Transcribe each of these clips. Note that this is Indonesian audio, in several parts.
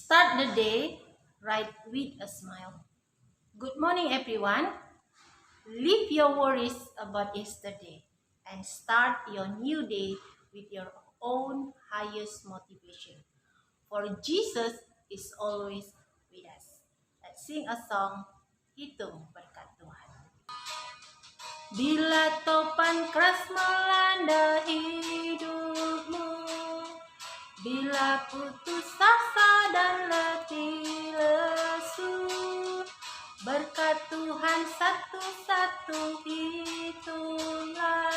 Start the day right with a smile. Good morning, everyone. Leave your worries about yesterday and start your new day with your own highest motivation. For Jesus is always with us. Let's sing a song, Hitung Berkat Tuhan. Bila topan keras melanda hidupmu, bila putus asa dan letih lesu, berkat Tuhan satu-satu hitunglah,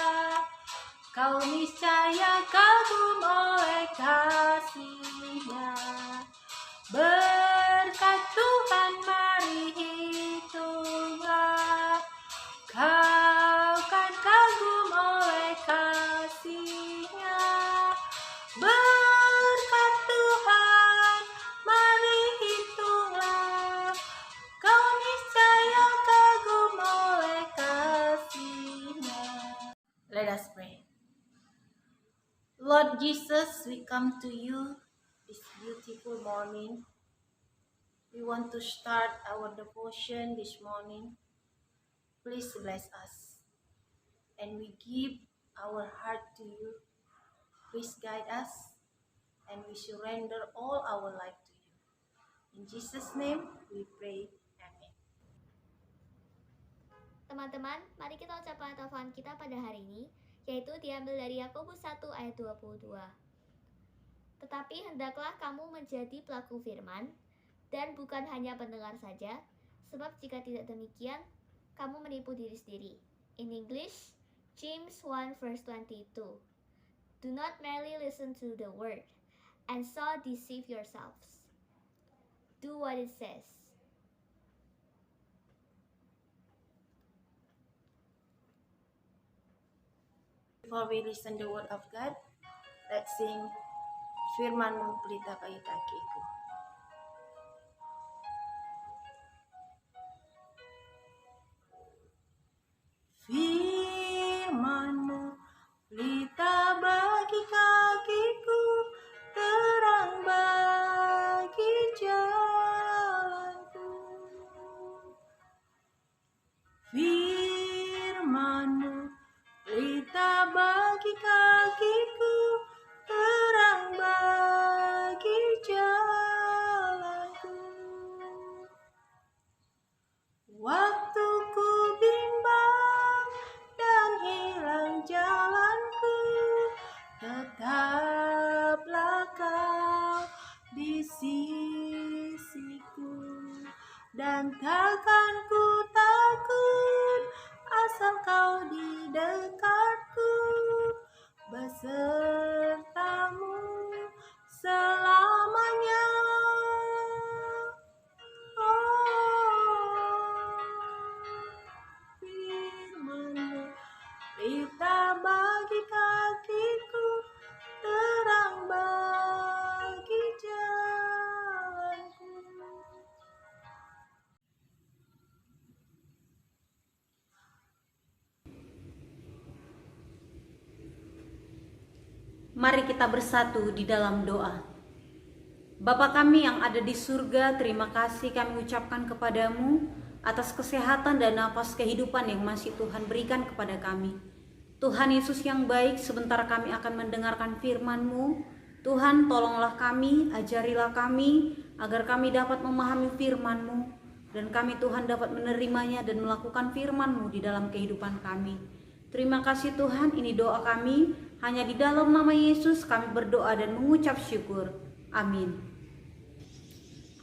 kau niscaya kagum oleh kasih-Nya. Berkat Tuhan mari hitunglah, kau kan kagum oleh kasih-Nya. Berkat Tuhan mari hitunglah, kau niscaya kagum oleh kasih-Nya. Let us pray. Lord Jesus, we come to you this beautiful morning. We want to start our devotion this morning. Please bless us. And we give our heart to you. Please guide us. And we surrender all our life to you. In Jesus' name we pray. Amen. Teman-teman, mari kita ucapkan taufan kita pada hari ini, yaitu diambil dari Yakobus 1 ayat 22. Tetapi hendaklah kamu menjadi pelaku firman, dan bukan hanya pendengar saja, sebab jika tidak demikian, kamu menipu diri sendiri. In English, James 1 verse 22. Do not merely listen to the word, and so deceive yourselves. Do what it says. Before we listen the word of God, let's sing Firman-Mu pelita kayu kakiku. Firman-Mu pelita bagi kakiku, terang bagi jalanku. Firman-Mu pelita bagi kakiku, terang bagi jalanku. Waktu ku bimbang dan hilang jalanku, tetaplah kau di sisiku. Dan takkan ku takut, asal kau di dekatku, besertamu selamanya. Firman-Mu pelita bagi kakiku, terang bagi jalanku. Mari kita bersatu di dalam doa. Bapa kami yang ada di surga, terima kasih kami ucapkan kepadamu atas kesehatan dan nafas kehidupan yang masih Tuhan berikan kepada kami. Tuhan Yesus yang baik, sebentar kami akan mendengarkan firman-Mu. Tuhan, tolonglah kami, ajarilah kami, agar kami dapat memahami firman-Mu, dan kami Tuhan dapat menerimanya dan melakukan firman-Mu di dalam kehidupan kami. Terima kasih Tuhan, ini doa kami, hanya di dalam nama Yesus kami berdoa dan mengucap syukur. Amin.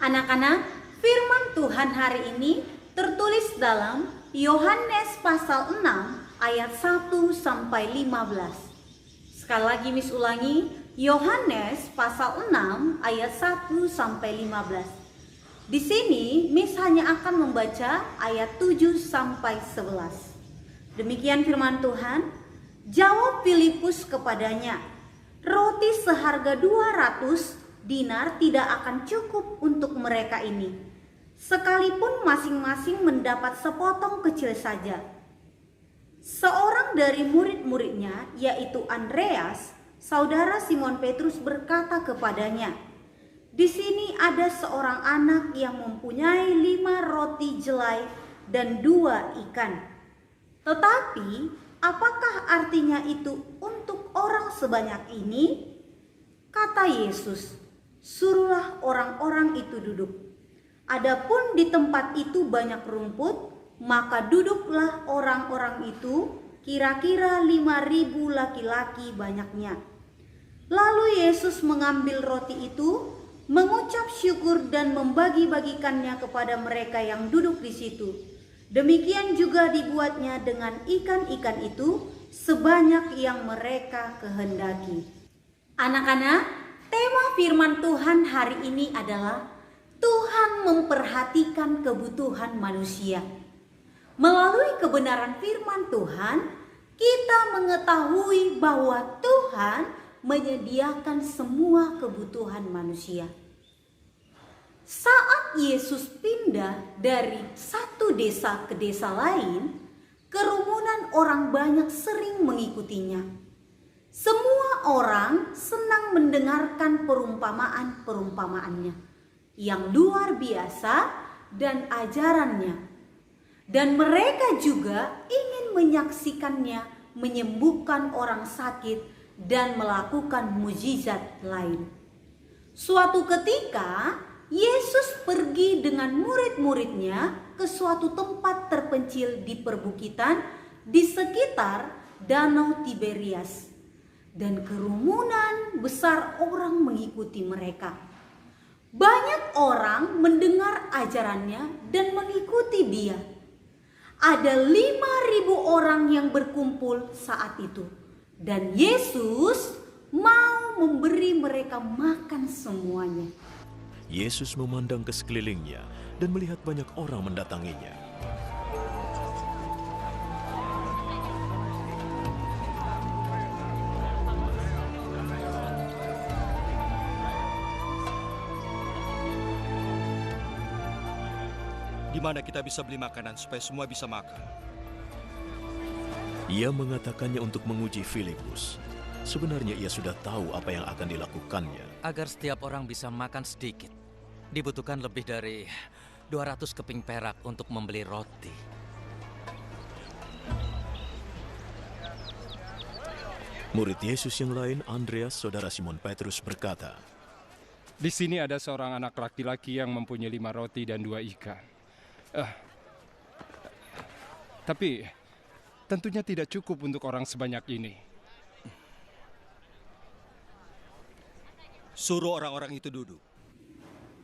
Anak-anak, firman Tuhan hari ini tertulis dalam Yohanes pasal 6 ayat 1 sampai 15. Sekali lagi Miss ulangi, Yohanes pasal 6 ayat 1 sampai 15. Di sini Miss hanya akan membaca ayat 7 sampai 11. Demikian firman Tuhan. Jawab Filipus kepadanya, roti seharga 200 dinar tidak akan cukup untuk mereka ini, sekalipun masing-masing mendapat sepotong kecil saja. Seorang dari murid-muridnya, yaitu Andreas, saudara Simon Petrus, berkata kepadanya, Di sini ada seorang anak yang mempunyai 5 roti jelai dan 2 ikan. Tetapi apakah artinya itu untuk orang sebanyak ini? Kata Yesus, suruhlah orang-orang itu duduk. Adapun di tempat itu banyak rumput, maka duduklah orang-orang itu, kira-kira 5.000 laki-laki banyaknya. Lalu Yesus mengambil roti itu, mengucap syukur dan membagi-bagikannya kepada mereka yang duduk di situ. Demikian juga dibuatnya dengan ikan-ikan itu sebanyak yang mereka kehendaki. Anak-anak, tema firman Tuhan hari ini adalah Tuhan memperhatikan kebutuhan manusia. Melalui kebenaran firman Tuhan, kita mengetahui bahwa Tuhan menyediakan semua kebutuhan manusia. Saat Yesus pindah dari satu desa ke desa lain, kerumunan orang banyak sering mengikutinya. Semua orang senang mendengarkan perumpamaan-perumpamaannya yang luar biasa dan ajarannya. Dan mereka juga ingin menyaksikannya menyembuhkan orang sakit dan melakukan mukjizat lain. Suatu ketika, Yesus pergi dengan murid-muridnya ke suatu tempat terpencil di perbukitan di sekitar Danau Tiberias. Dan kerumunan besar orang mengikuti mereka. Banyak orang mendengar ajarannya dan mengikuti dia. Ada 5.000 orang yang berkumpul saat itu. Dan Yesus mau memberi mereka makan semuanya. Yesus memandang ke sekelilingnya dan melihat banyak orang mendatanginya. Di mana kita bisa beli makanan supaya semua bisa makan? Ia mengatakannya untuk menguji Filipus. Sebenarnya ia sudah tahu apa yang akan dilakukannya. Agar setiap orang bisa makan sedikit, dibutuhkan lebih dari 200 keping perak untuk membeli roti. Murid Yesus yang lain, Andreas, saudara Simon Petrus, berkata, Di sini ada seorang anak laki-laki yang mempunyai 5 roti dan 2 ikan. Tapi tentunya tidak cukup untuk orang sebanyak ini. Suruh orang-orang itu duduk.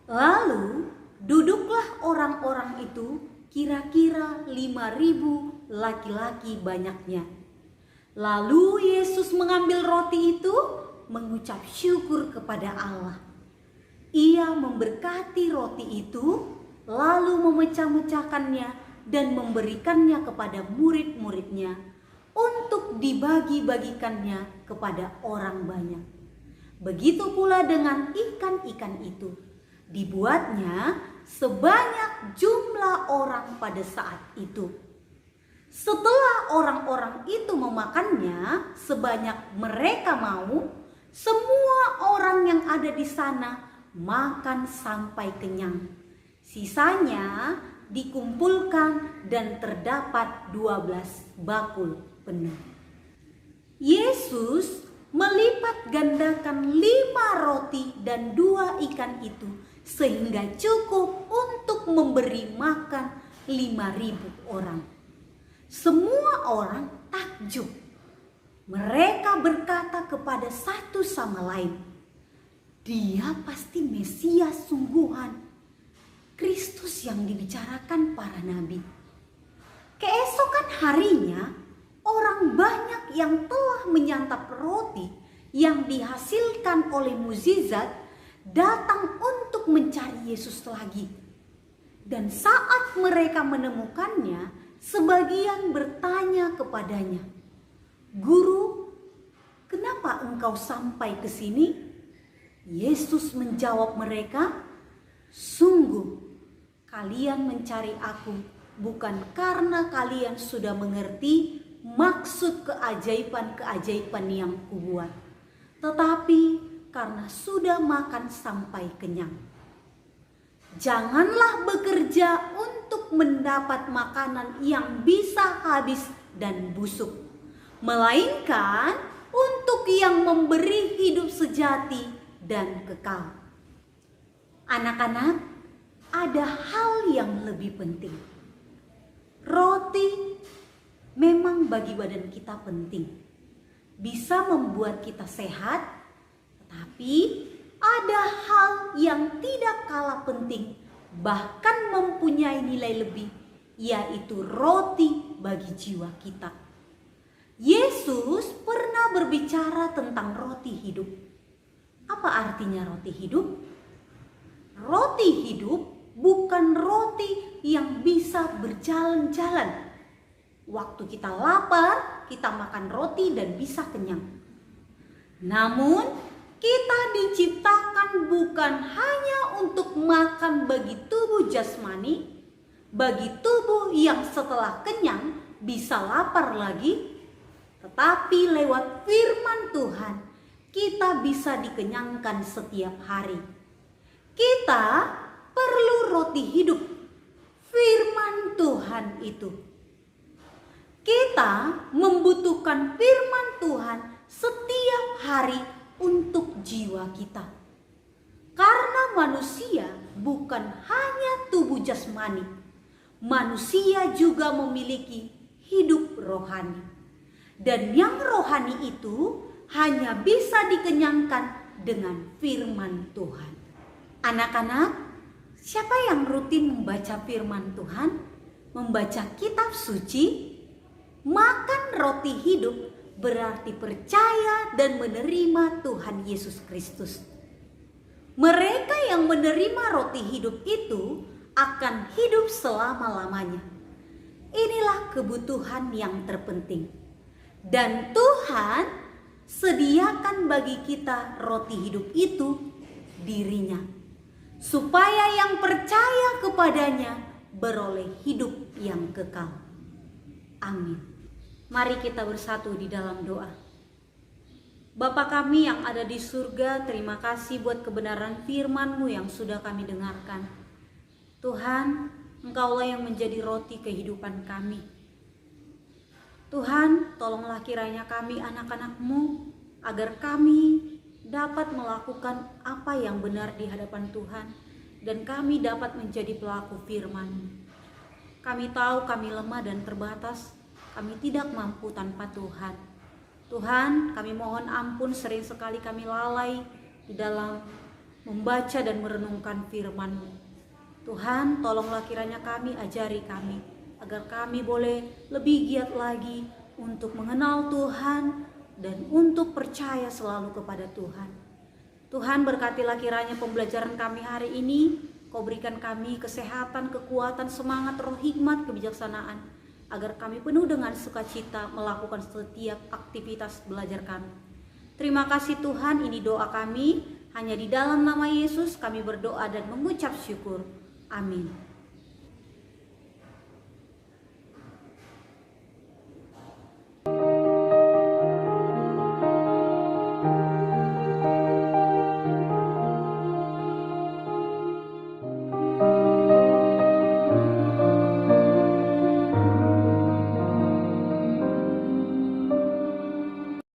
Lalu duduklah orang-orang itu, kira-kira 5.000 laki-laki banyaknya. Lalu Yesus mengambil roti itu, mengucap syukur kepada Allah. Ia memberkati roti itu, lalu memecah-mecahkannya dan memberikannya kepada murid-muridnya untuk dibagi-bagikannya kepada orang banyak. Begitu pula dengan ikan-ikan itu. Dibuatnya sebanyak jumlah orang pada saat itu. Setelah orang-orang itu memakannya sebanyak mereka mau, semua orang yang ada di sana makan sampai kenyang. Sisanya dikumpulkan dan terdapat 12 bakul penuh. Yesus melipat gandakan 5 roti dan 2 ikan itu sehingga cukup untuk memberi makan 5.000 orang. Semua orang takjub. Mereka berkata kepada satu sama lain, "Dia pasti Mesias sungguhan, Kristus yang dibicarakan para nabi." Keesokan harinya, orang banyak yang telah menyantap roti yang dihasilkan oleh mukjizat datang untuk mencari Yesus lagi. Dan saat mereka menemukannya, sebagian bertanya kepadanya, "Guru, kenapa engkau sampai ke sini?" Yesus menjawab mereka, "Sungguh, kalian mencari aku bukan karena kalian sudah mengerti maksud keajaiban-keajaiban yang kubuat, tetapi karena sudah makan sampai kenyang. Janganlah bekerja untuk mendapat makanan yang bisa habis dan busuk, melainkan untuk yang memberi hidup sejati dan kekal. Anak-anak, ada hal yang lebih penting. Roti memang bagi badan kita penting, bisa membuat kita sehat, tetapi ada hal yang tidak kalah penting, bahkan mempunyai nilai lebih, yaitu roti bagi jiwa kita. Yesus pernah berbicara tentang roti hidup. Apa artinya roti hidup? Roti hidup bukan roti yang bisa berjalan-jalan. Waktu kita lapar, kita makan roti dan bisa kenyang. Namun, kita diciptakan bukan hanya untuk makan bagi tubuh jasmani, bagi tubuh yang setelah kenyang bisa lapar lagi, tetapi lewat firman Tuhan kita bisa dikenyangkan setiap hari. Kita perlu roti hidup, firman Tuhan itu. Kita membutuhkan firman Tuhan setiap hari untuk jiwa kita. Karena manusia bukan hanya tubuh jasmani, manusia juga memiliki hidup rohani. Dan yang rohani itu hanya bisa dikenyangkan dengan firman Tuhan. Anak-anak, siapa yang rutin membaca firman Tuhan, membaca kitab suci, makan roti hidup berarti percaya dan menerima Tuhan Yesus Kristus. Mereka yang menerima roti hidup itu akan hidup selama-lamanya. Inilah kebutuhan yang terpenting. Dan Tuhan sediakan bagi kita roti hidup itu, dirinya, supaya yang percaya kepadanya beroleh hidup yang kekal. Amin. Mari kita bersatu di dalam doa. Bapa kami yang ada di surga, terima kasih buat kebenaran firman-Mu yang sudah kami dengarkan. Tuhan, Engkaulah yang menjadi roti kehidupan kami. Tuhan, tolonglah kiranya kami anak-anak-Mu, agar kami dapat melakukan apa yang benar di hadapan Tuhan, dan kami dapat menjadi pelaku firman-Mu. Kami tahu kami lemah dan terbatas, kami tidak mampu tanpa Tuhan. Tuhan, kami mohon ampun sering sekali kami lalai di dalam membaca dan merenungkan firman-Mu. Tuhan, tolonglah kiranya kami, ajari kami, agar kami boleh lebih giat lagi untuk mengenal Tuhan dan untuk percaya selalu kepada Tuhan. Tuhan, berkatilah kiranya pembelajaran kami hari ini, Kau berikan kami kesehatan, kekuatan, semangat, roh hikmat, kebijaksanaan, agar kami penuh dengan sukacita melakukan setiap aktivitas belajar kami. Terima kasih Tuhan, ini doa kami, hanya di dalam nama Yesus kami berdoa dan mengucap syukur. Amin.